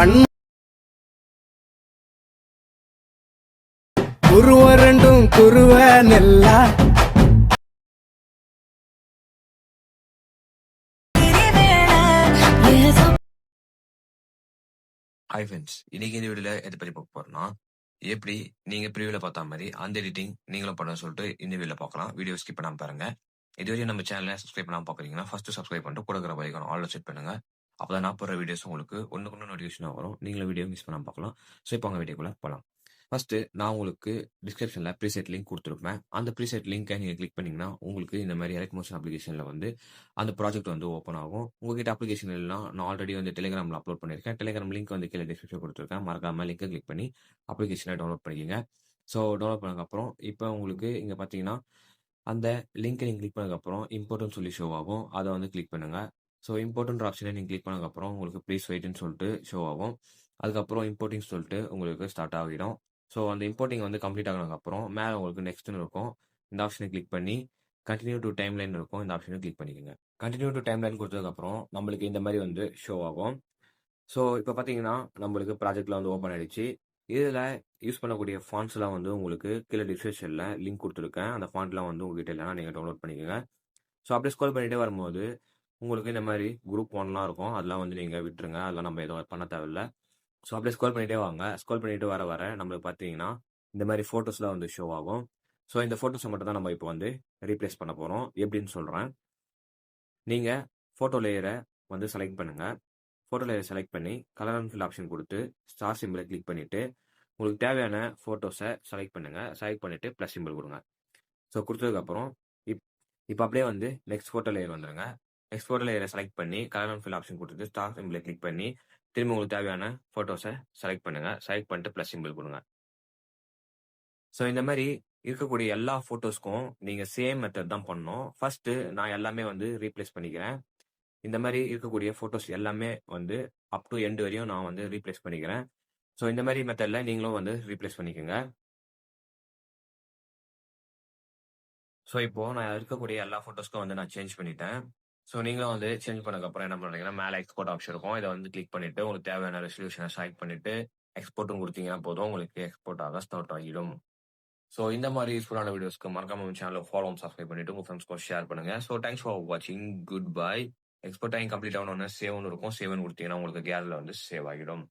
கண் குருவ ரெண்டும் குருவ நெல்லா hi friends, இன்னைக்கு இந்த வீடியோல எதை பத்தி பார்க்க போறோம்னா, எப்படி நீங்க ப்ரிவியூல பார்த்த மாதிரி அந்த எடிட்டிங் நீங்களும் பண்ண சொல்லிட்டு இந்த வீடியோல பார்க்கலாம். வீடியோ ஸ்கிப் பண்ணாம பாருங்க. இதுவரையும் நம்ம சேனலை சப்ஸ்கிரைப் பண்ணாம பாக்குறீங்கன்னா ஃபர்ஸ்ட் சப்ஸ்கிரைப் பண்ணிட்டு கூட இருக்கிற பைக்கான ஆல்ல செட் பண்ணுங்க. அப்பதான் நான் போடுற வீடியோஸ் உங்களுக்கு ஒன்றுக்கு நோட்டிஃபிகேஷன் வரும். நீங்களும் வீடியோ மிஸ் பண்ணாம பார்க்கலாம். ஸோ இப்போ அவங்க வீடியோக்குள்ள போகலாம். ஃபர்ஸ்ட் நான் உங்களுக்கு டிஸ்கிரிப்ஷன்ல ப்ரீசெட் லிங்க் கொடுத்துருப்பேன். அந்த ப்ரீசெட் லிங்கை நீங்க கிளிக் பண்ணீங்கன்னா உங்களுக்கு இந்த மாதிரி எலக்ட் மோஷன் அப்ளிகேஷன்ல வந்து அந்த ப்ராஜெக்ட் வந்து ஓப்பன் ஆகும். உங்ககிட்ட அப்ளிகேஷன் இல்லைனா நான் ஆல்ரெடி வந்து டெலிகிராமில் அப்லோட் பண்ணியிருக்கேன். டெலிகிராம் லிங்க் வந்து கீழே டிஸ்கிரிப்ஷன் கொடுத்துருக்கேன். மறக்காம லிங்கை கிளிக் பண்ணி அப்ளிகேஷனை டவுன்லோட் பண்ணிக்கோங்க. ஸோ டவுன்லோட் பண்ணதுக்கப்புறம் இப்போ உங்களுக்கு இங்கே பார்த்தீங்கன்னா அந்த லிங்கை நீங்கள் கிளிக் பண்ணதுக்கப்புறம் இம்போர்ட்னு சொல்லி ஷோ ஆகும். அதை வந்து கிளிக் பண்ணுங்க. ஸோ இம்போர்ட்ன்ற ஆப்ஷனை நீங்கள் கிளிக் பண்ணதுக்கப்புறம் உங்களுக்கு ப்ளீஸ் வெயிட்னு சொல்லிட்டு ஷோ ஆகும். அதுக்கப்புறம் இம்போர்ட்டிங் சொல்லிட்டு உங்களுக்கு ஸ்டார்ட் ஆகிடும். ஸோ அந்த இம்போர்ட்டிங் வந்து கம்ப்ளீட் ஆனதுக்கப்புறம் மேலே உங்களுக்கு நெக்ஸ்ட்னு இருக்கும். இந்த ஆப்ஷனை கிளிக் பண்ணி கண்டினியூ டு டைம் லைன் இருக்கும். இந்த ஆப்ஷனை கிளிக் பண்ணிக்கோங்க. கண்டினியூ டு டைம் லைன் கொடுத்ததுக்கப்புறம் நம்மளுக்கு இந்த மாதிரி வந்து ஷோ ஆகும். ஸோ இப்போ பார்த்தீங்கன்னா நம்மளுக்கு ப்ராஜெக்ட்ல வந்து ஓப்பன் ஆயிடுச்சு. இதில் யூஸ் பண்ணக்கூடிய ஃபாண்ட்ஸ்லாம் வந்து உங்களுக்கு கீழே டிஸ்கிரிப்ஷனில் லிங்க் கொடுத்துருக்கேன். அந்த ஃபாண்ட்லாம் வந்து உங்ககிட்ட இல்லைனா நீங்கள் டவுன்லோட் பண்ணிக்கோங்க. ஸோ அப்படியே ஸ்க்ரோல் பண்ணிகிட்டே வரும்போது உங்களுக்கு இந்த மாதிரி குரூப் ஒன்லாம் இருக்கும். அதெல்லாம் வந்து நீங்கள் விட்டுருங்க. அதெல்லாம் நம்ம எதுவும் பண்ண தேவையில்லை. ஸோ அப்படியே ஸ்க்ரோல் பண்ணிகிட்டே வாங்க. ஸ்க்ரோல் பண்ணிட்டு வர நம்மளுக்கு பார்த்தீங்கன்னா இந்த மாதிரி ஃபோட்டோஸ்லாம் வந்து ஷோ ஆகும். ஸோ இந்த ஃபோட்டோஸை மட்டும் தான் நம்ம இப்போ வந்து ரீப்ளேஸ் பண்ண போகிறோம். எப்படின்னு சொல்கிறேன். நீங்கள் ஃபோட்டோ லேயரை வந்து செலக்ட் பண்ணுங்கள். ஃபோட்டோ லேயரை செலக்ட் பண்ணி கலர் அண்ட் ஃபில் ஆப்ஷன் கொடுத்து ஸ்டார் சிம்பிளை கிளிக் பண்ணிவிட்டு உங்களுக்கு தேவையான ஃபோட்டோஸை செலக்ட் பண்ணுங்கள். செலக்ட் பண்ணிவிட்டு ப்ளஸ் சிம்பிள் கொடுங்க. ஸோ கொடுத்ததுக்கப்புறம் இப்போ அப்படியே வந்து நெக்ஸ்ட் ஃபோட்டோ லேயர் வந்துடுங்க. நெக்ஸ்ட் ஃபோட்டோ லேயரை செலக்ட் பண்ணி கலர் அண்ட் ஃபில் ஆப்ஷன் கொடுத்துட்டு ஸ்டார் சிம்பிளை கிளிக் பண்ணி திரும்ப உங்களுக்கு தேவையான ஃபோட்டோஸை செலக்ட் பண்ணுங்கள். செலக்ட் பண்ணிட்டு ப்ளஸ் சிம்பிள் கொடுங்க. ஸோ இந்த மாதிரி இருக்கக்கூடிய எல்லா ஃபோட்டோஸ்க்கும் நீங்கள் சேம் மெத்தட் தான் பண்ணணும். ஃபர்ஸ்ட்டு நான் எல்லாமே வந்து ரீப்ளேஸ் பண்ணிக்கிறேன். இந்த மாதிரி இருக்கக்கூடிய ஃபோட்டோஸ் எல்லாமே வந்து அப் டு எண்ட் வரையும் நான் வந்து ரீப்ளேஸ் பண்ணிக்கிறேன். ஸோ இந்த மாதிரி மெத்தடில் நீங்களும் வந்து ரீப்ளேஸ் பண்ணிக்கோங்க. ஸோ இப்போ நான் இருக்கக்கூடிய எல்லா ஃபோட்டோஸ்க்கும் வந்து நான் சேஞ்ச் பண்ணிட்டேன். ஸோ நீங்களும் வந்து சேஞ்ச் பண்ணதுக்கப்புறம் என்ன பண்ணுறீங்கன்னா மேலே எக்ஸ்போர்ட் ஆப்ஷன் இருக்கும். இதை வந்து கிளிக் பண்ணிவிட்டு உங்களுக்கு தேவையான ரெசல்யூஷனை செலக்ட் பண்ணிவிட்டு எக்ஸ்போர்ட்டும் கொடுத்தீங்கன்னா போதும், உங்களுக்கு எக்ஸ்போர்ட் ஆக ஸ்டார்ட் ஆகிடும். ஸோ இந்த மாதிரி யூஸ்ஃபுல்லான வீடியோஸ்க்கு மறக்காம சேனலை ஃபாலோ சப்ஸ்கிரைப் பண்ணிட்டு உங்கள் ஃப்ரெண்ட்ஸ்க்கு ஷேர் பண்ணுங்க. ஸோ தேங்க்ஸ் ஃபார் வாட்சிங். Good bye. எக்ஸ்போர்ட் ஆகி கம்ப்ளீட் ஆகணும்னு சேவ்னு இருக்கும். சேவ்னு கொடுத்தீங்கன்னா உங்களுக்கு கேலரியில் வந்து சேவ் ஆகிடும்.